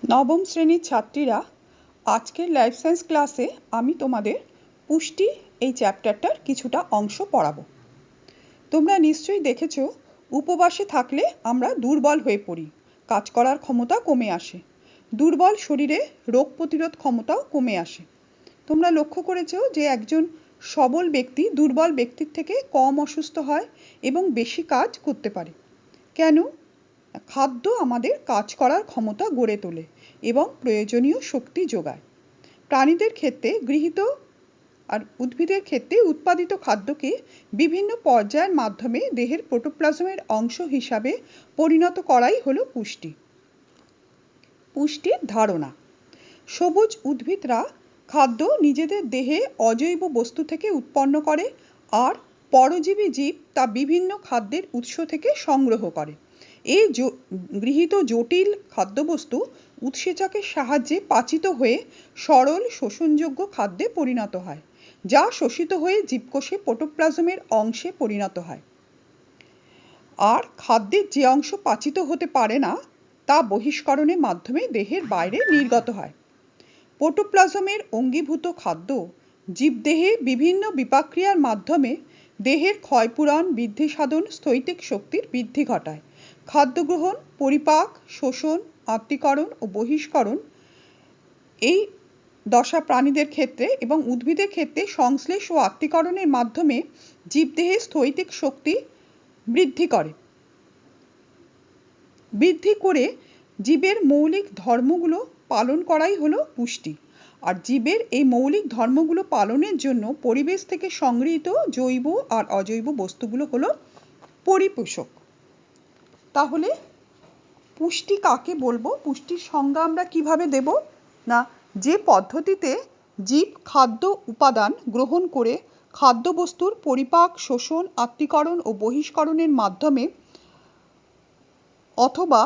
নবম শ্রেণীর ছাত্রীরা, আজকের লাইফ সায়েন্স ক্লাসে আমি তোমাদের পুষ্টি এই চ্যাপ্টারটার কিছুটা অংশ পড়াবো। তোমরা নিশ্চয়ই দেখেছো, উপবাসে থাকলে আমরা দুর্বল হয়ে পড়ি, কাজ করার ক্ষমতা কমে আসে, দুর্বল শরীরে রোগ প্রতিরোধ ক্ষমতাও কমে আসে। তোমরা লক্ষ্য করেছো যে একজন সবল ব্যক্তি দুর্বল ব্যক্তির থেকে কম অসুস্থ হয় এবং বেশি কাজ করতে পারে। কেন? খাদ্য আমাদের কাজ করার ক্ষমতা গড়ে তোলে এবং প্রয়োজনীয় শক্তি যোগায়। প্রাণীদের ক্ষেত্রে গৃহীত আর উদ্ভিদের ক্ষেত্রে উৎপাদিত খাদ্যকে বিভিন্ন পর্যায়ের মাধ্যমে দেহের প্রোটোপ্লাজমের অংশ হিসাবে পরিণত করাই হলো পুষ্টি। পুষ্টির ধারণা: সবুজ উদ্ভিদরা খাদ্য নিজেদের দেহে অজৈব বস্তু থেকে উৎপন্ন করে আর পরজীবী জীব তা বিভিন্ন খাদ্যের উৎস থেকে সংগ্রহ করে। এই গৃহীত জটিল খাদ্যবস্তু উৎসেচকের সাহায্যে পাচিত হয়ে সরল শোষণযোগ্য খাদ্যে পরিণত হয়, যা শোষিত হয়ে জীবকোষে প্রোটোপ্লাজমের অংশে পরিণত হয়। আর খাদ্যের যে অংশ পাচিত হতে পারে না তা বহিষ্করণের মাধ্যমে দেহের বাইরে নির্গত হয়। প্রোটোপ্লাজমের অঙ্গীভূত খাদ্য জীবদেহে বিভিন্ন বিপাক্রিয়ার মাধ্যমে দেহের ক্ষয়পূরণ, বৃদ্ধি সাধন, স্থৈতিক শক্তির বৃদ্ধি ঘটায়। খাদ্য গ্রহণ, পরিপাক, শোষণ, আত্তীকরণ ও বহিষ্করণ এই দশা প্রাণীদের ক্ষেত্রে এবং উদ্ভিদের ক্ষেত্রে সংশ্লেষ ও আত্তীকরণের মাধ্যমে জীবদেহে স্থৈতিক শক্তি বৃদ্ধি করে জীবের মৌলিক ধর্মগুলো পালন করাই হলো পুষ্টি। আর জীবের এই মৌলিক ধর্মগুলো পালনের জন্য পরিবেশ থেকে সংগৃহীত জৈব আর অজৈব বস্তুগুলো হলো পরিপোষক। তাহলে পুষ্টি কাকে বলবো? পুষ্টির সংজ্ঞা আমরা কিভাবে দেব? না, যে পদ্ধতিতে জীব খাদ্য উপাদান গ্রহণ করে খাদ্যবস্তুর পরিপাক, শোষণ, আত্তীকরণ ও বহিষ্করণের মাধ্যমে অথবা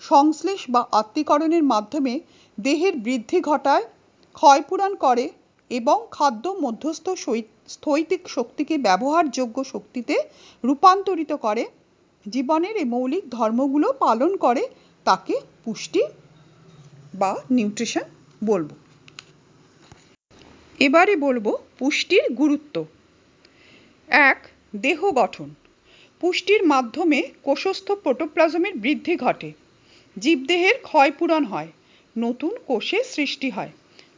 সংশ্লেষ বা আত্তীকরণের মাধ্যমে দেহের বৃদ্ধি ঘটায়, ক্ষয়পূরণ করে এবং খাদ্য মধ্যস্থ স্থৈতিক শক্তিকে ব্যবহারযোগ্য শক্তিতে রূপান্তরিত করে, জীবনের এই মৌলিক ধর্মগুলো পালন করে, তাকে পুষ্টি বা নিউট্রিশন বলবো। এবারে বলবো পুষ্টির গুরুত্ব। 1. দেহ গঠন। পুষ্টির মাধ্যমে কোষস্থ প্রোটোপ্লাজমের বৃদ্ধি ঘটে, জীবদেহের ক্ষয়পূরণ হয়, নতুন কোষের সৃষ্টি হয়,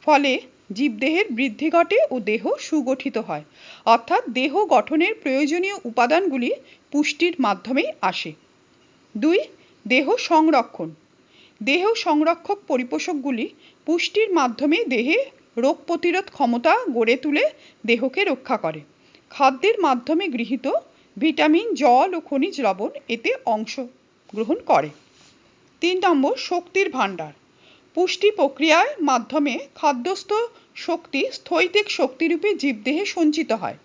ফলে জীবদেহের বৃদ্ধি ঘটে ও দেহ সুগঠিত হয়। অর্থাৎ দেহ গঠনের প্রয়োজনীয় উপাদানগুলি পুষ্টির মাধ্যমেই আসে। 2. দেহ সংরক্ষণ। দেহ সংরক্ষক পরিপোষকগুলি পুষ্টির মাধ্যমে দেহে রোগ প্রতিরোধ ক্ষমতা গড়ে তুলে দেহকে রক্ষা করে। খাদ্যের মাধ্যমে গৃহীত ভিটামিন, জল ও খনিজ লবণ এতে অংশগ্রহণ করে। 3. শক্তির ভাণ্ডার। পুষ্টি প্রক্রিয়ার মাধ্যমে খাদ্যস্থ শক্তি স্থৈতিক শক্তিরূপে জীবদেহে সঞ্চিত হয়।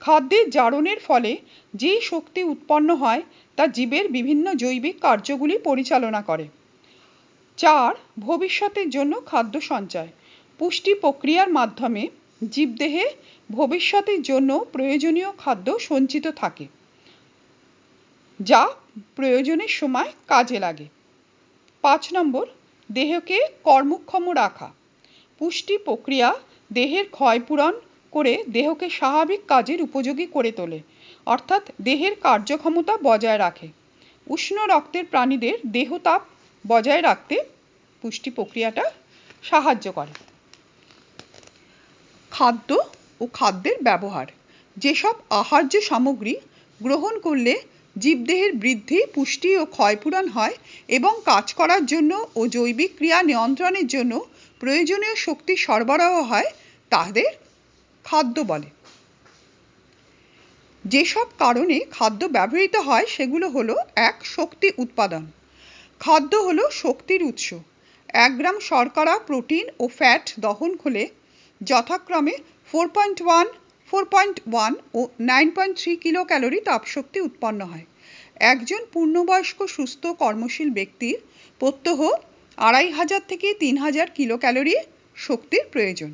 খাদ্যের জারণের ফলে যে শক্তি উৎপন্ন হয় তা জীবের বিভিন্ন জৈবিক কার্যগুলি পরিচালনা করে। 4. ভবিষ্যতের জন্য খাদ্য সঞ্চয়। পুষ্টি প্রক্রিয়ার মাধ্যমে জীবদেহে ভবিষ্যতের জন্য প্রয়োজনীয় খাদ্য সঞ্চিত থাকে, যা প্রয়োজনের সময় কাজে লাগে। 5. দেহকে কর্মক্ষম রাখা। পুষ্টি প্রক্রিয়া দেহের ক্ষয়পূরণ করে দেহকে স্বাভাবিক কাজের উপযোগী করে তোলে, অর্থাৎ দেহের কার্যক্ষমতা বজায় রাখে। উষ্ণ রক্তের প্রাণীদের দেহতাপ বজায় রাখতে পুষ্টি প্রক্রিয়াটা সাহায্য করে। খাদ্য ও খাদ্যের ব্যবহার। যেসব আহার্য সামগ্রী গ্রহণ করলে জীবদেহের বৃদ্ধি, পুষ্টি ও ক্ষয়পূরণ হয় এবং কাজ করার জন্য ও জৈবিক ক্রিয়া নিয়ন্ত্রণের জন্য প্রয়োজনীয় শক্তি সরবরাহ হয়, তাদের খাদ্য বলে। যেসব কারণে খাদ্য ব্যবহৃত হয় সেগুলো হলো: 1. শক্তি উৎপাদন। খাদ্য হলো শক্তির উৎস। 1 গ্রাম শর্করা, প্রোটিন ও ফ্যাট দহন হলে যথাক্রমে 4.1 ও 9.3 কিলো ক্যালোরি তাপশক্তি উৎপন্ন হয়। একজন পূর্ণবয়স্ক সুস্থ কর্মশীল ব্যক্তির প্রত্যহ 2500 থেকে 3000 কিলো ক্যালোরি শক্তির প্রয়োজন।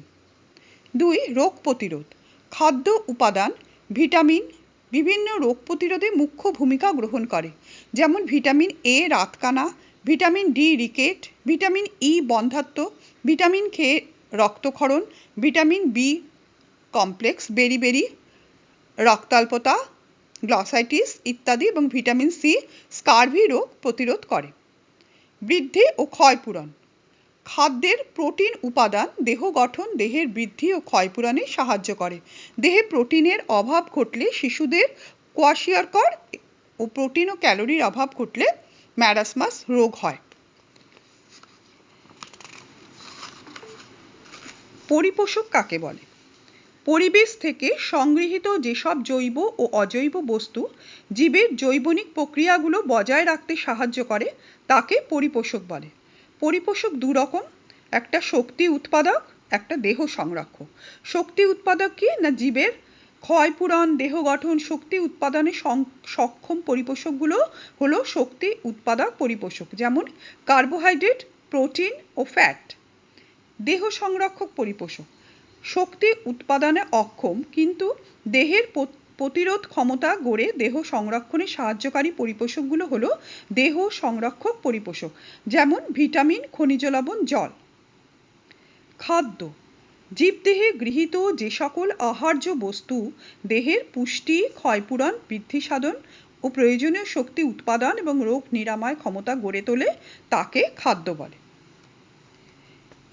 2. রোগ প্রতিরোধ। খাদ্য উপাদান ভিটামিন বিভিন্ন রোগ প্রতিরোধে মুখ্য ভূমিকা গ্রহণ করে, যেমন ভিটামিন এ রাতকানা, vitamin D rickets, vitamin E বন্ধ্যাত্ব, ভিটামিন কে রক্তক্ষরণ, ভিটামিন বি কমপ্লেক্স বেরি, রক্তাল্পতা, গ্লসাইটিস ইত্যাদি এবং ভিটামিন সি স্কারভি রোগ প্রতিরোধ করে। বৃদ্ধি ও ক্ষয়পূরণ। খাদ্যের প্রোটিন উপাদান দেহ গঠন, দেহের বৃদ্ধি ও ক্ষয়পূরণে সাহায্য করে। দেহে প্রোটিনের অভাব ঘটলে শিশুদের কোয়াশিয়রকর ও প্রোটিন ও ক্যালোরির অভাব ঘটলে ম্যারাসমাস রোগ হয়। পরিপোষক কাকে বলে? পরিবেশ থেকে সংগৃহীত যেসব জৈব ও অজৈব বস্তু জীবের জৈবনিক প্রক্রিয়াগুলো বজায় রাখতে সাহায্য করে তাকে পরিপোষক বলে। পরিপোষক দু রকম, একটা শক্তি উৎপাদক, একটা দেহ সংরক্ষক। শক্তি উৎপাদক কি না, জীবের ক্ষয়পূরণ, দেহ গঠন, শক্তি উৎপাদনে সক্ষম পরিপোষকগুলো হলো শক্তি উৎপাদক পরিপোষক, যেমন কার্বোহাইড্রেট, প্রোটিন ও ফ্যাট। দেহ সংরক্ষক পরিপোষক শক্তি উৎপাদনে অক্ষম কিন্তু দেহের প্রতিরোধ ক্ষমতা গড়ে দেহ সংরক্ষণে সাহায্যকারী পরিপোষকগুলো হলো দেহ সংরক্ষক পরিপোষক, যেমন ভিটামিন, খনিজ লবণ, জল। খাদ্য। জীবদেহে গৃহীত যে সকল আহার্য বস্তু দেহের পুষ্টি, ক্ষয়পূরণ, বৃদ্ধি সাধন ও প্রয়োজনীয় শক্তি উৎপাদন এবং রোগ নিরাময় ক্ষমতা গড়ে তোলে তাকে খাদ্য বলে।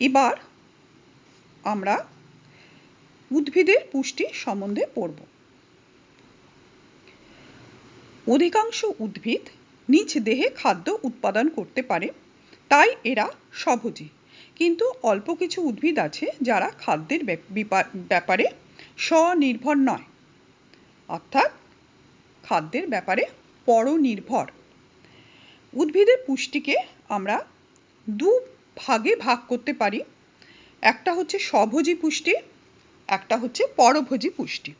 এবার আমরা উদ্ভিদের পুষ্টি সম্বন্ধে পড়ব। অধিকাংশ উদ্ভিদ নিজ দেহে খাদ্য উৎপাদন করতে পারে, তাই এরা স্বভোজী। কিন্তু অল্প কিছু উদ্ভিদ আছে যারা খাদ্যের ব্যাপারে স্বনির্ভর নয়, অর্থাৎ খাদ্যের ব্যাপারে পরনির্ভর। উদ্ভিদের পুষ্টিকে আমরা দু ভাগে ভাগ করতে পারি, একটা হচ্ছে স্বভোজী পুষ্টি, একটা হচ্ছে পরভোজী পুষ্টি।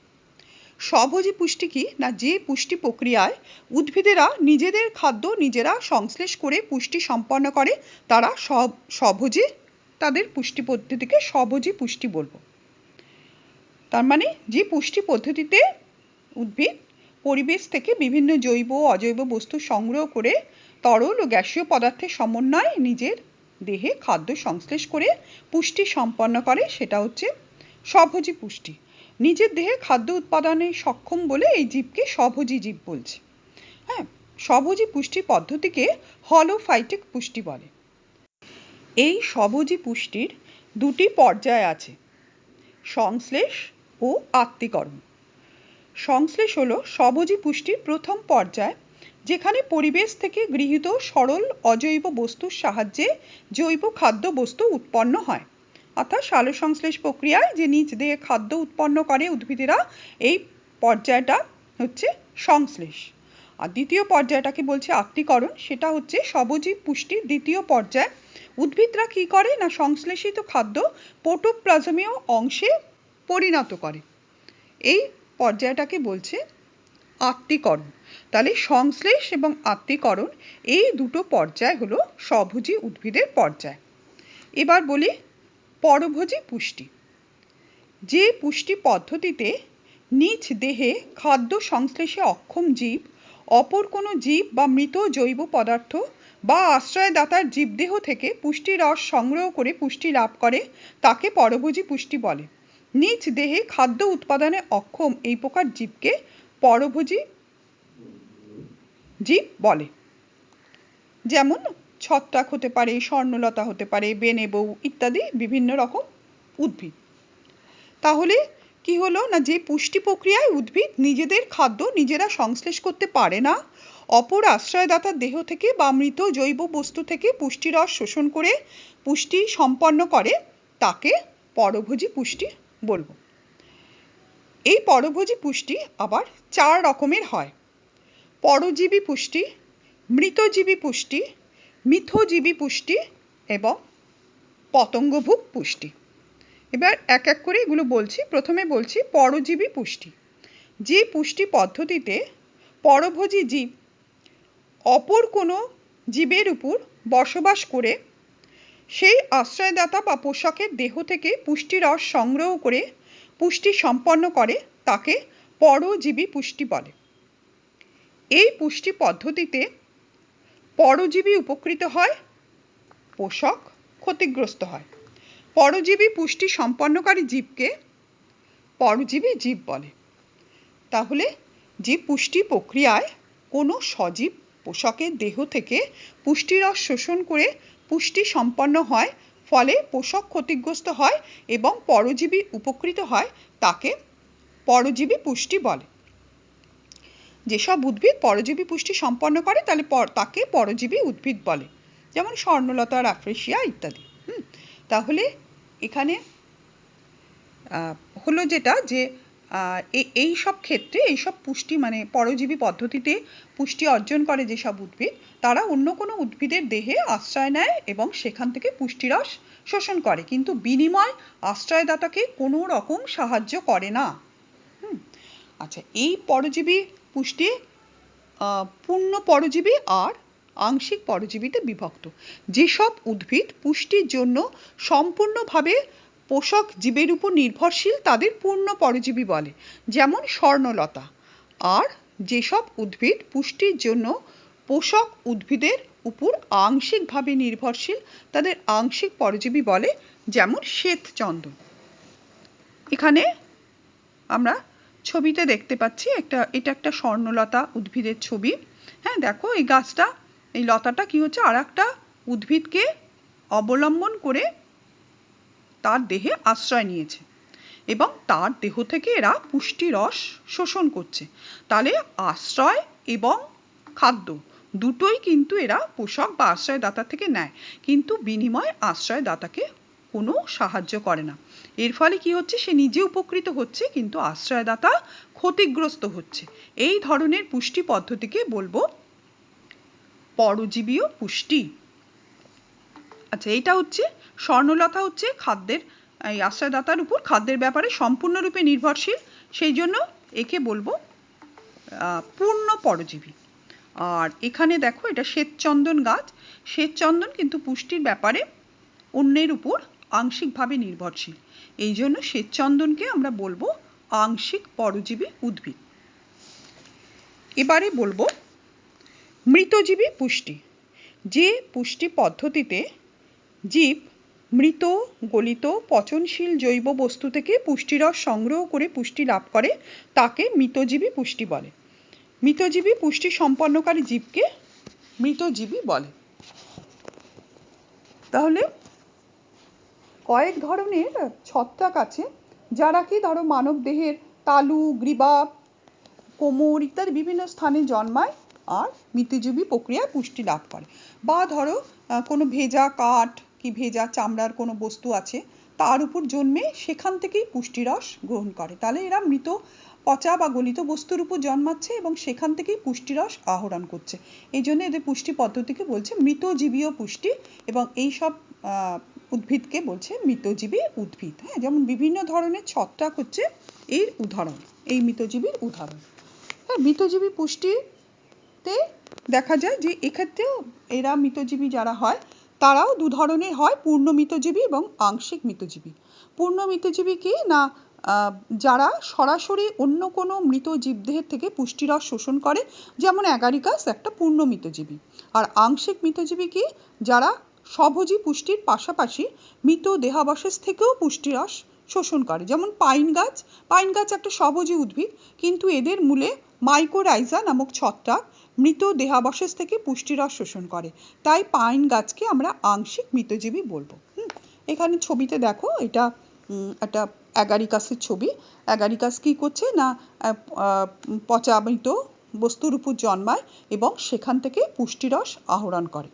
স্বভোজী পুষ্টি কি না, যে পুষ্টি প্রক্রিয়ায় উদ্ভিদেরা নিজেদের খাদ্য নিজেরা সংশ্লেষ করে পুষ্টি সম্পন্ন করে তারা স্বভোজী, তাদের পুষ্টি পদ্ধতিকে স্বভোজী পুষ্টি বলবো। তার মানে যে পুষ্টি পদ্ধতিতে উদ্ভিদ পরিবেশ থেকে বিভিন্ন জৈব অজৈব বস্তু সংগ্রহ করে তরল ও গ্যাসীয় পদার্থের সমন্বয়ে নিজের দেহে খাদ্য সংশ্লেষ করে পুষ্টি সম্পন্ন করে, সেটা হচ্ছে স্বভোজী পুষ্টি। নিজের দেহে খাদ্য উৎপাদনে সক্ষম বলে এই জীবকে স্বভোজী জীব বলছে। হ্যাঁ, স্বভোজী পুষ্টি পদ্ধতিকে হলোফাইটিক পুষ্টি বলে। এই স্বভোজী পুষ্টির দুটি পর্যায় আছে, সংশ্লেষ ও আত্তীকরণ। সংশ্লেষ হলো স্বভোজী পুষ্টির প্রথম পর্যায়, যেখানে পরিবেশ থেকে গৃহীত সরল অজৈব বস্তুর সাহায্যে জৈব খাদ্য বস্তু উৎপন্ন হয়। অর্থাৎ সালোকসংশ্লেষ প্রক্রিয়ায় যে নিজ দেহে খাদ্য উৎপন্ন করে উদ্ভিদেরা, এই পর্যায়টা হচ্ছে সংশ্লেষ। আর দ্বিতীয় পর্যায়টাকে বলছে আত্তীকরণ, সেটা হচ্ছে স্বভোজী পুষ্টির দ্বিতীয় পর্যায়। উদ্ভিদরা কি করে না, সংশ্লেষিত খাদ্য প্রোটোপ্লাজমীয় অংশে পরিণত করে, এই পর্যায়টাকে বলছে আত্তীকরণ। তাহলে সংশ্লেষ এবং আত্তীকরণ এই দুটো পর্যায় হলো স্বভোজী উদ্ভিদের পর্যায়। এবার বলি পরভোজী পুষ্টি। যে পুষ্টি পদ্ধতিতে নিজ দেহে খাদ্য সংশ্লেষে অক্ষম জীব অপর কোনো জীব বা মৃত জৈব পদার্থ বা আশ্রয়দাতার জীবদেহ থেকে পুষ্টি রস সংগ্রহ করে পুষ্টি লাভ করে তাকে পরভোজী পুষ্টি বলে। নিজ দেহে খাদ্য উৎপাদনে অক্ষম এই প্রকার জীবকে পরভোজী জীব বলে। যেমন ছত্রাক হতে পারে, স্বর্ণলতা হতে পারে, বেনেবৌ ইত্যাদি বিভিন্ন রকম উদ্ভিদ। তাহলে কি হলো না, যে পুষ্টি প্রক্রিয়ায় উদ্ভিদ নিজেদের খাদ্য নিজেরা সংশ্লেষ করতে পারে না, অপর আশ্রয়দাতার দেহ থেকে বা মৃত জৈব বস্তু থেকে পুষ্টিরস শোষণ করে পুষ্টি সম্পন্ন করে তাকে পরভোজী পুষ্টি বলবো। এই পরভোজী পুষ্টি আবার 4 রকমের হয়: পরজীবী পুষ্টি, মৃতজীবী পুষ্টি, মিথজীবী পুষ্টি এবং পতঙ্গভুক পুষ্টি। এবার এক এক করে এগুলো বলছি। প্রথমে বলছি পরজীবী পুষ্টি। যে পুষ্টি পদ্ধতিতে পরভোজী জীব অপর কোনো জীবের উপর বসবাস করে সেই আশ্রয়দাতা বা পোষকের দেহ থেকে পুষ্টিরস সংগ্রহ করে পুষ্টি সম্পন্ন করে তাকে পরজীবী পুষ্টি বলে। এই পুষ্টি পদ্ধতিতে পরজীবী উপকৃত হয়, পোষক ক্ষতিগ্রস্ত হয়। পরজীবী পুষ্টি সম্পন্নকারী জীবকে পরজীবী জীব বলে। তাহলে যে পুষ্টি প্রক্রিয়ায় কোনো সজীব পোষকের দেহ থেকে পুষ্টিরস শোষণ করে পুষ্টি সম্পন্ন হয়, ফলে পোষক ক্ষতিগ্রস্ত হয় এবং পরজীবী উপকৃত হয়, তাকে পরজীবী পুষ্টি বলে। যেসব উদ্ভিদ পরজীবী পুষ্টি সম্পন্ন করে তাহলে তাকে পরজীবী উদ্ভিদ বলে, যেমন স্বর্ণলতা, রাফ্রেসিয়া ইত্যাদি। তাহলে এখানে হলো যেটা যে এই সব ক্ষেত্রে এই সব পুষ্টি মানে পরজীবী পদ্ধতিতে পুষ্টি অর্জন করে যেসব উদ্ভিদ, তারা অন্য কোনো উদ্ভিদের দেহে আশ্রয় নেয় এবং সেখান থেকে পুষ্টিরস শোষণ করে, কিন্তু বিনিময় আশ্রয়দাতাকে কোনো রকম সাহায্য করে না। আচ্ছা, এই পরজীবী পুষ্টি পূর্ণ পরজীবী আর আংশিক পরজীবীতে বিভক্ত। যেসব উদ্ভিদ পুষ্টির জন্য সম্পূর্ণভাবে পোষক জীবের উপর নির্ভরশীল তাদের পূর্ণ পরজীবী বলে, যেমন স্বর্ণলতা। আর যেসব উদ্ভিদ পুষ্টির জন্য পোষক উদ্ভিদের উপর আংশিকভাবে নির্ভরশীল তাদের আংশিক পরজীবী বলে, যেমন শ্বেতচন্দন। এখানে আমরা ছবিতে দেখতে পাচ্ছি এটা একটা স্বর্ণলতা উদ্ভিদের ছবি। হ্যাঁ, দেখো এই গাছটা, এই লতাটা কি হচ্ছে, আর একটা উদ্ভিদকে অবলম্বন করে তার দেহে আশ্রয় নিয়েছে এবং তার দেহ থেকে এরা পুষ্টিরস শোষণ করছে। তাহলে আশ্রয় এবং খাদ্য দুটোই কিন্তু এরা পোষক বা আশ্রয়দাতা থেকে নেয়, কিন্তু বিনিময়ে আশ্রয়দাতাকে কোনো সাহায্য করে না। এর ফলে কি হচ্ছে, সে নিজে উপকৃত হচ্ছে কিন্তু আশ্রয়দাতা ক্ষতিগ্রস্ত হচ্ছে। এই ধরনের পুষ্টি পদ্ধতিকে বলবো পরজীবীয় পুষ্টি। আচ্ছা, এইটা হচ্ছে স্বর্ণলতা হচ্ছে খাদ্যের এই আশ্রয়দাতার উপর খাদ্যের ব্যাপারে সম্পূর্ণরূপে নির্ভরশীল, সেই জন্য একে বলবো পূর্ণ পরজীবী। আর এখানে দেখো এটা শ্বেতচন্দন গাছ। শ্বেতচন্দন কিন্তু পুষ্টির ব্যাপারে অন্যের উপর আংশিকভাবে নির্ভরশীল, এই জন্য শ্বেতচন্দনকে আমরা বলবো আংশিক পরজীবী উদ্ভিদ। এবারে বলবো মৃতজীবী পুষ্টি। যে পুষ্টি পদ্ধতিতে জীব মৃত, গলিত, পচনশীল জৈব বস্তু থেকে পুষ্টিরস সংগ্রহ করে পুষ্টি লাভ করে, তাকে মৃতজীবী পুষ্টি বলে। মৃতজীবী পুষ্টি সম্পন্নকারী জীবকে মৃতজীবী বলে। তাহলে কয়েক ধরনের ছত্রাক আছে যারা কি ধরো মানব দেহের তালু, গ্রীবা, কোমর ইত্যাদি বিভিন্ন স্থানে জন্মায় আর মৃতজীবী প্রক্রিয়ায় পুষ্টি লাভ করে। বা ধরো কোনো ভেজা কাঠ কি ভেজা চামড়ার কোনো বস্তু আছে, তার উপর জন্মে সেখান থেকেই পুষ্টিরস গ্রহণ করে, তাহলে এরা মৃত, পচা বা গলিত বস্তুর উপর জন্মাচ্ছে এবং সেখান থেকেই পুষ্টিরস আহরণ করছে। এই জন্য এদের পুষ্টি পদ্ধতিকে বলছে মৃতজীবীয় পুষ্টি, এবং এই সব উদ্ভিদকে বলছে মৃতজীবী উদ্ভিদ। হ্যাঁ, যেমন বিভিন্ন ধরনের ছত্রাক হচ্ছে এর উদাহরণ, এই মৃতজীবীর উদাহরণ। হ্যাঁ, মৃতজীবী পুষ্টিতে দেখা যায় যে এক্ষেত্রেও এরা মৃতজীবী যারা হয় তারাও দু ধরনের হয়, পূর্ণ মৃতজীবী এবং আংশিক মৃতজীবী। পূর্ণ মৃতজীবী কি না, যারা সরাসরি অন্য কোনো মৃত জীবদেহের থেকে পুষ্টিরস শোষণ করে, যেমন অ্যাগারিকাস একটা পূর্ণ মৃতজীবী। আর আংশিক মৃতজীবী কি, যারা স্বভোজী পুষ্টির পাশাপাশি মৃত দেহাবশেষ থেকেও পুষ্টিরস শোষণ করে, যেমন পাইন গাছ। পাইন গাছ একটা স্বভোজী উদ্ভিদ, কিন্তু এদের মূলে মাইকোরাইজা নামক ছত্রাক মৃত দেহাবশেষ থেকে পুষ্টিরস শোষণ করে, তাই পাইন গাছকে আমরা আংশিক মৃতজীবী বলবো। এখানে ছবিতে দেখো এটা একটা অ্যাগারিকাসের ছবি। অ্যাগারিকাস কি করছে না, পচা মৃত বস্তুর উপর জন্মায় এবং সেখান থেকে পুষ্টিরস আহরণ করে।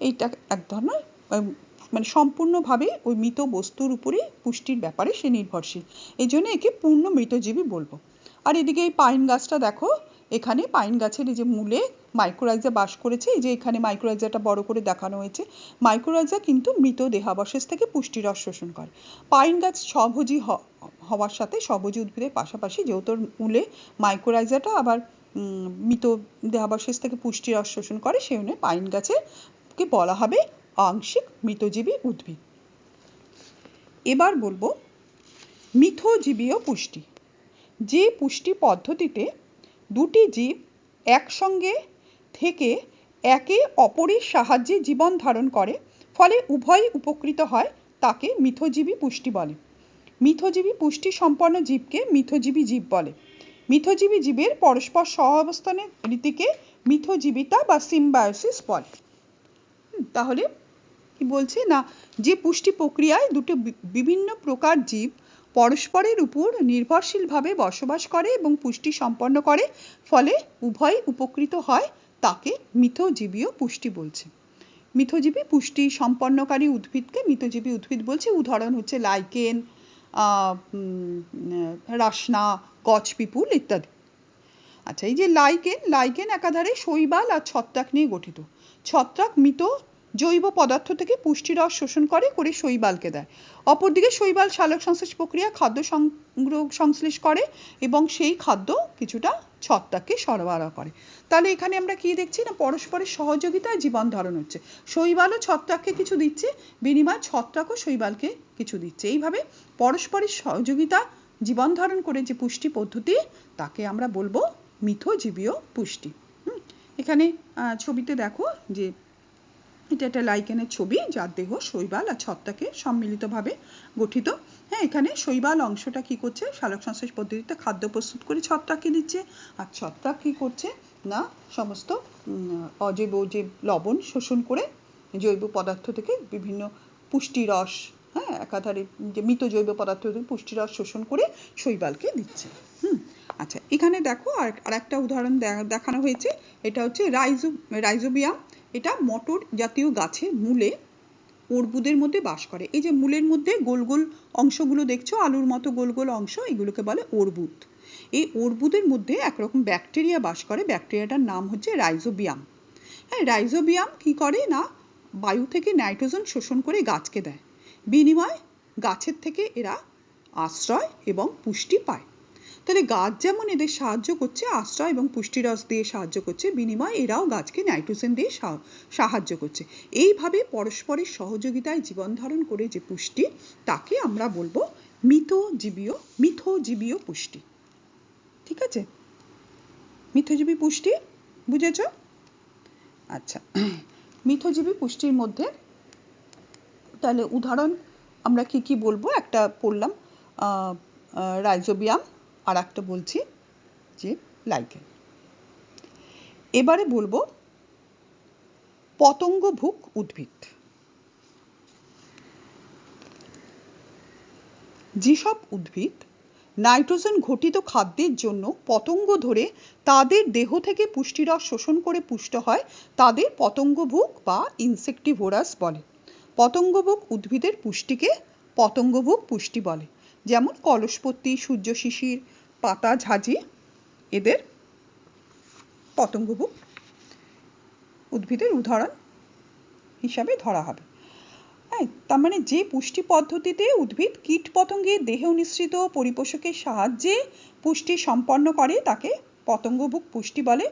এইটা এক ধরনের মানে সম্পূর্ণভাবে ওই মৃত বস্তুর উপরে পুষ্টির ব্যাপারে সে নির্ভরশীল, এই জন্য একে পূর্ণ মৃতজীবী বলবো। আর এদিকে এই পাইন গাছটা দেখো, এখানে পাইন গাছের এই যে মূলে মাইক্রোরাইজা বাস করেছে, এই যে এখানে মাইক্রোরাইজাটা বড় করে দেখানো হয়েছে। মাইক্রোরাইজা কিন্তু মৃত দেহাবশেষ থেকে পুষ্টিরস শোষণ করে। পাইন গাছ স্বভোজী হওয়ার সাথে স্বভোজী উদ্ভিদের পাশাপাশি যেহেতু মূলে মাইক্রোরাইজাটা আবার মৃত দেহাবশেষ থেকে পুষ্টিরস শোষণ করে, সেই জন্য পাইন গাছকে বলা হবে আংশিক মৃতজীবী উদ্ভিদ। এবার বলবো মিথজীবীয় পুষ্টি। যে পুষ্টি পদ্ধতিতে দুটি জীব একসঙ্গে থেকে একে অপরের সাহায্যে জীবন ধারণ করে, ফলে উভয়ই উপকৃত হয়, তাকে মিথজীবী পুষ্টি বলে। মিথজীবী পুষ্টি সম্পন্ন জীবকে মিথজীবী জীব বলে। মিথজীবী জীবের পরস্পর সহাবস্থানের রীতিকে মিথজীবিতা বা সিম্বায়োসিস বলে। তাহলে কি বলছে না, যে পুষ্টি প্রক্রিয়ায় দুটো বিভিন্ন প্রকার জীব পরস্পরের উপর নির্ভরশীলভাবে বসবাস করে এবং পুষ্টি সম্পন্ন করে, ফলে উভয় উপকৃত হয়, তাকে মিথজীবীয় পুষ্টি বলছে। মিথজীবী পুষ্টি সম্পন্নকারী উদ্ভিদকে মিথজীবী উদ্ভিদ বলছে। উদাহরণ হচ্ছে লাইকেন, রাসনা, গছপিপুল ইত্যাদি। আচ্ছা, এই যে লাইকেন একাধারে শৈবাল আর ছত্রাক নিয়ে গঠিত। ছত্রাক মৃত জৈব পদার্থ থেকে পুষ্টিরস শোষণ করে শৈবালকে দেয়। অপরদিকে শৈবাল সালোক সংশ্লেষ প্রক্রিয়া খাদ্য সংশ্লেষ করে এবং সেই খাদ্য কিছুটা ছত্রাককে সরবরাহ করে। তাহলে এখানে আমরা কি দেখছি না, পরস্পরের সহযোগিতায় জীবন ধারণ হচ্ছে। শৈবালও ছত্রাককে কিছু দিচ্ছে, বিনিময়ে ছত্রাকও শৈবালকে কিছু দিচ্ছে। এইভাবে পরস্পরের সহযোগিতা জীবন ধারণ করে যে পুষ্টি পদ্ধতি, তাকে আমরা বলবো মিথজীবীয় পুষ্টি। এখানে ছবিতে দেখো যে এটা একটা লাইকেনের ছবি, যার দেহ শৈবাল আর ছত্রাকে সম্মিলিতভাবে গঠিত। হ্যাঁ, এখানে শৈবাল অংশটা কি করছে, সালোক সংশ্লেষ পদ্ধতিতে খাদ্য প্রস্তুত করে ছত্রাককে দিচ্ছে, আর ছত্রাক কি করছে না, সমস্ত অজৈব যে লবণ শোষণ করে জৈব পদার্থ থেকে বিভিন্ন পুষ্টিরস, হ্যাঁ, একাধারে যে মৃত জৈব পদার্থ থেকে পুষ্টিরস শোষণ করে শৈবালকে দিচ্ছে। আচ্ছা, এখানে দেখো আর একটা উদাহরণ দেখানো হয়েছে। এটা হচ্ছে রাইজোবিয়াম। এটা মটর জাতীয় গাছের মূলে অর্বুদের মধ্যে বাস করে। এই যে মূলের মধ্যে গোল গোল অংশগুলো দেখছো, আলুর মতো গোল গোল অংশ, এগুলোকে বলে অর্বুদ। এই অর্বুদের মধ্যে একরকম ব্যাকটেরিয়া বাস করে, ব্যাকটেরিয়াটার নাম হচ্ছে রাইজোবিয়াম। হ্যাঁ, রাইজোবিয়াম কি করে না, বায়ু থেকে নাইট্রোজেন শোষণ করে গাছকে দেয়। বিনিময়ে গাছের থেকে এরা আশ্রয় এবং পুষ্টি পায়। তাহলে গাছ যেমন এদের সাহায্য করছে, আশ্রয় এবং পুষ্টিরস দিয়ে সাহায্য করছে, বিনিময়ে এরাও গাছকে নাইট্রোজেন দিয়ে সাহায্য করছে। এইভাবে পরস্পরের সহযোগিতায় জীবন ধারণ করে যে পুষ্টি, তাকে আমরা বলবো মিথজীবীয় পুষ্টি। ঠিক আছে, মিথজীবী পুষ্টি বুঝেছ? আচ্ছা, মিথজীবী পুষ্টির মধ্যে তাহলে উদাহরণ আমরা কি কি বলবো, একটা পড়লাম রাইজোবিয়াম, আর একটা বলছি যে লাইকেন। এবারে বলবো পতঙ্গভুক উদ্ভিদ। যেসব উদ্ভিদ নাইট্রোজেন ঘটিত খাদ্যের জন্য পতঙ্গ ধরে তাদের দেহ থেকে পুষ্টিরস শোষণ করে পুষ্ট হয়, তাদের পতঙ্গভুক বা ইনসেক্টিভোরাস বলে। পতঙ্গভুক উদ্ভিদের পুষ্টিকে পতঙ্গভুক পুষ্টি বলে। যেমন কলসপত্রী, সূর্য শিশির, পাতা ঝাঁঝি এদের পতঙ্গভুক উদ্ভিদের উদাহরণ হিসাবে ধরা হবে। হ্যাঁ, তার মানে যে পুষ্টি পদ্ধতিতে উদ্ভিদ কীট পতঙ্গের দেহ নিঃসৃত পরিপোষকের সাহায্যে পুষ্টি সম্পন্ন করে, তাকে পতঙ্গভুক পুষ্টি বলে।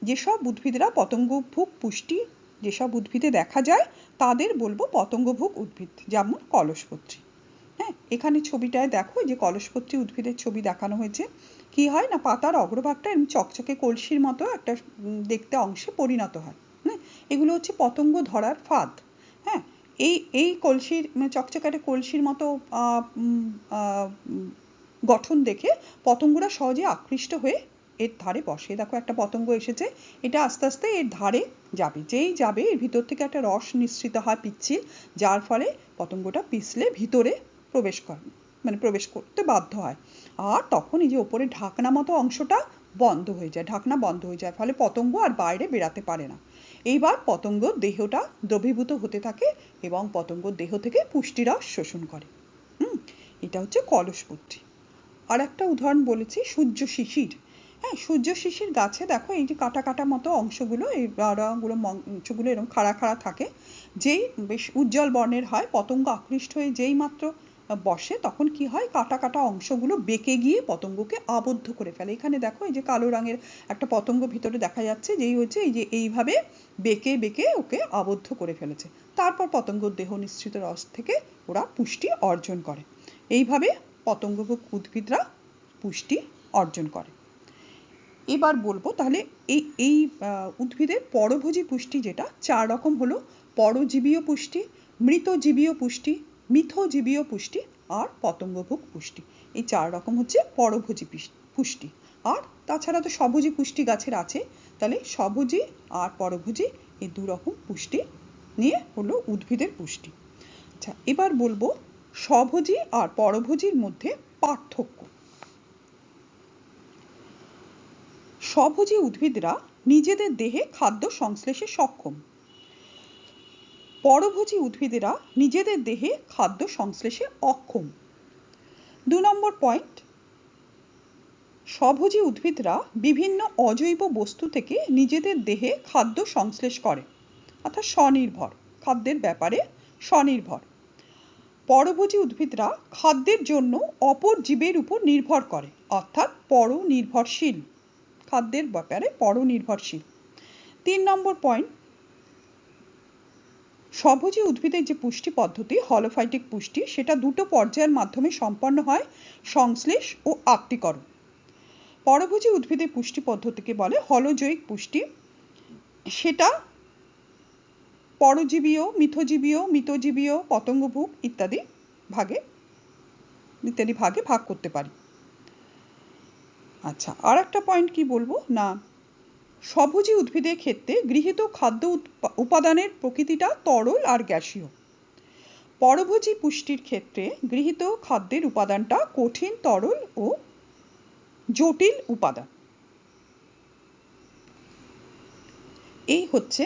যেসব উদ্ভিদরা পতঙ্গভুক পুষ্টি যেসব উদ্ভিদে দেখা যায়, তাদের বলবো পতঙ্গভুক উদ্ভিদ, যেমন কলসপত্রী। হ্যাঁ, এখানে ছবিটায় দেখো যে কলসপত্রী উদ্ভিদের ছবি দেখানো হয়েছে। কি হয় না, পাতার অগ্রভাগটা চকচকে কলসির মতো একটা দেখতে অংশে পরিণত হয়। হ্যাঁ, এগুলো হচ্ছে পতঙ্গ ধরার ফাঁদ। হ্যাঁ, এই কলসির চকচকে কলসির মতো গঠন দেখে পতঙ্গরা সহজে আকৃষ্ট হয়ে এর ধারে বসে। দেখো একটা পতঙ্গ এসেছে, এটা আস্তে আস্তে এর ধারে যাবে, যেই যাবে এর ভিতর থেকে একটা রস নিঃসৃত হয় পিচ্ছিল, যার ফলে পতঙ্গটা পিছলে ভিতরে প্রবেশ করতে বাধ্য হয়। আর তখন এই যে ওপরে ঢাকনা মতো অংশটা বন্ধ হয়ে যায়, ঢাকনা বন্ধ হয়ে যায়, ফলে পতঙ্গ আর বাইরে বেরাতে পারে না। এইবার পতঙ্গ দেহটা দ্রবীভূত হতে থাকে এবং পতঙ্গ দেহ থেকে পুষ্টিরস শোষণ করে। এটা হচ্ছে কলসপত্রী। আর একটা উদাহরণ বলেছি সূর্য শিশির। হ্যাঁ, সূর্য শিশির গাছে দেখো এই যে কাটা কাটা মতো অংশগুলো, এই অংশগুলো এরকম খাড়া খাড়া থাকে, যেই বেশ উজ্জ্বল বর্ণের হয়, পতঙ্গ আকৃষ্ট হয়ে যেই মাত্র বসে, তখন কি হয়, কাটা কাটা অংশগুলো বেঁকে গিয়ে পতঙ্গকে আবদ্ধ করে ফেলে। এখানে দেখো এই যে কালো রঙের একটা পতঙ্গ ভিতরে দেখা যাচ্ছে, যেই হচ্ছে এই যে এইভাবে বেঁকে বেঁকে ওকে আবদ্ধ করে ফেলেছে। তারপর পতঙ্গর দেহ নিঃসৃত রস থেকে ওরা পুষ্টি অর্জন করে। এইভাবে পতঙ্গভুক উদ্ভিদরা পুষ্টি অর্জন করে। এবার বলবো তাহলে এই এই উদ্ভিদের পরভোজী পুষ্টি যেটা 4 রকম হলো: পরজীবীয় পুষ্টি, মৃতজীবীয় পুষ্টি, মিথজীবীয় পুষ্টি আর পতঙ্গভোগ পুষ্টি। এই 4 রকম হচ্ছে পরভোজী পুষ্টি। আর তাছাড়া তো স্বভোজী পুষ্টি গাছের আছে, তাহলে স্বভোজী আর পরভোজী এই 2 রকম পুষ্টি নিয়ে হলো উদ্ভিদের পুষ্টি। আচ্ছা, এবার বলবো স্বভোজী আর পরভোজীর মধ্যে পার্থক্য। স্বভোজী উদ্ভিদরা নিজেদের দেহে খাদ্য সংশ্লেষে সক্ষম। পরভোজী উদ্ভিদেরা নিজেদের দেহে খাদ্য সংশ্লেষে অক্ষম। 2 নম্বর পয়েন্ট, স্বভোজী উদ্ভিদরা বিভিন্ন অজৈব বস্তু থেকে নিজেদের দেহে খাদ্য সংশ্লেষ করে, অর্থাৎ স্বনির্ভর, খাদ্যের ব্যাপারে স্বনির্ভর। পরভোজী উদ্ভিদরা খাদ্যের জন্য অপর জীবের উপর নির্ভর করে, অর্থাৎ পরনির্ভরশীল, খাদ্যের ব্যাপারে পরনির্ভরশীল। 3 নম্বর পয়েন্ট, স্বভোজী উদ্ভিদের যে পুষ্টি পদ্ধতি হলোফাইটিক পুষ্টি, সেটা 2টো পর্যায়ের মাধ্যমে সম্পন্ন হয়: সংশ্লেষ ও আত্তীকরণ। পরভোজী উদ্ভিদের পুষ্টি পদ্ধতিকে বলে হলোজৈিক পুষ্টি। সেটা পরজীবীয়, মিথজীবীয়, মৃতজীবীয়, পতঙ্গভোগ ইত্যাদি ভাগে ভাগ করতে পারি। আচ্ছা, আর একটা পয়েন্ট কি বলবো না, স্বভোজী উদ্ভিদের ক্ষেত্রে গৃহীত খাদ্য উপাদানের প্রকৃতিটা তরল আর গ্যাসীয়। পরভোজী পুষ্টির ক্ষেত্রে গৃহীত খাদ্যের উপাদানটা কঠিন, তরল ও জটিল উপাদান। এই হচ্ছে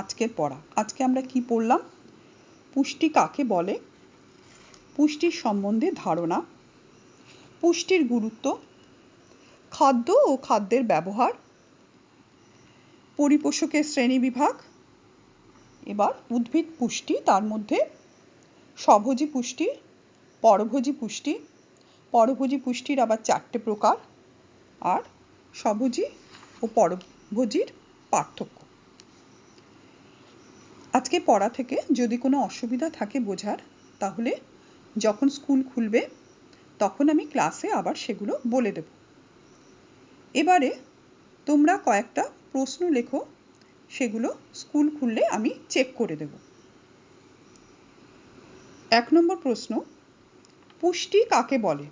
আজকের পড়া। আজকে আমরা কি পড়লাম? পুষ্টি কাকে বলে, পুষ্টির সম্বন্ধে ধারণা, পুষ্টির গুরুত্ব, খাদ্য ও খাদ্যের ব্যবহার, পরিপোষকের শ্রেণীবিভাগ। এবার উদ্ভিদ পুষ্টি, তার মধ্যে স্বভোজী পুষ্টি, পরভোজী পুষ্টি, পরভোজী পুষ্টির আবার 4টে প্রকার, আর স্বভোজী ও পরভোজীর পার্থক্য। আজকে পড়া থেকে যদি কোনো অসুবিধা থাকে বোঝার, তাহলে যখন স্কুল খুলবে তখন আমি ক্লাসে আবার সেগুলো বলে দেব। এবারে তোমরা কয়েকটা প্রশ্ন লেখো, সেগুলো স্কুল খুললে আমি চেক করে দেব। 1 নম্বর প্রশ্ন, পুষ্টি কাকে বলে?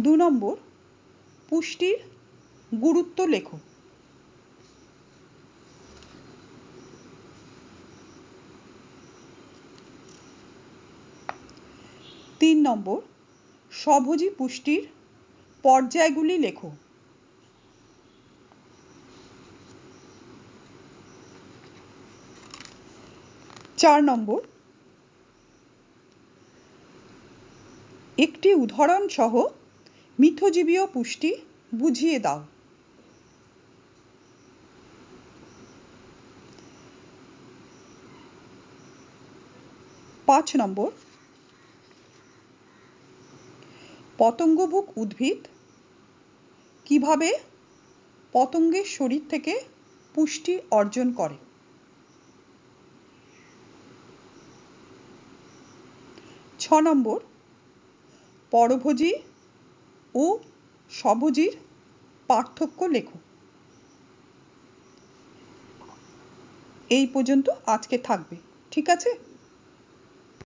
2 নম্বর, পুষ্টির গুরুত্ব লেখো। 3 নম্বর, স্বভোজী পুষ্টির পর্যায়গুলি লেখো। 4 নম্বর, একটি উদাহরণ সহ মিথজীবীয় পুষ্টি বুঝিয়ে দাও। 5 নম্বর, পতঙ্গভোগ উদ্ভিদ কিভাবে পতঙ্গের শরীর থেকে পুষ্টি অর্জন করে। 6 নম্বর, পরভোজী ও স্বভোজীর পার্থক্য লেখো। এই পর্যন্ত আজকে থাকবে, ঠিক আছে?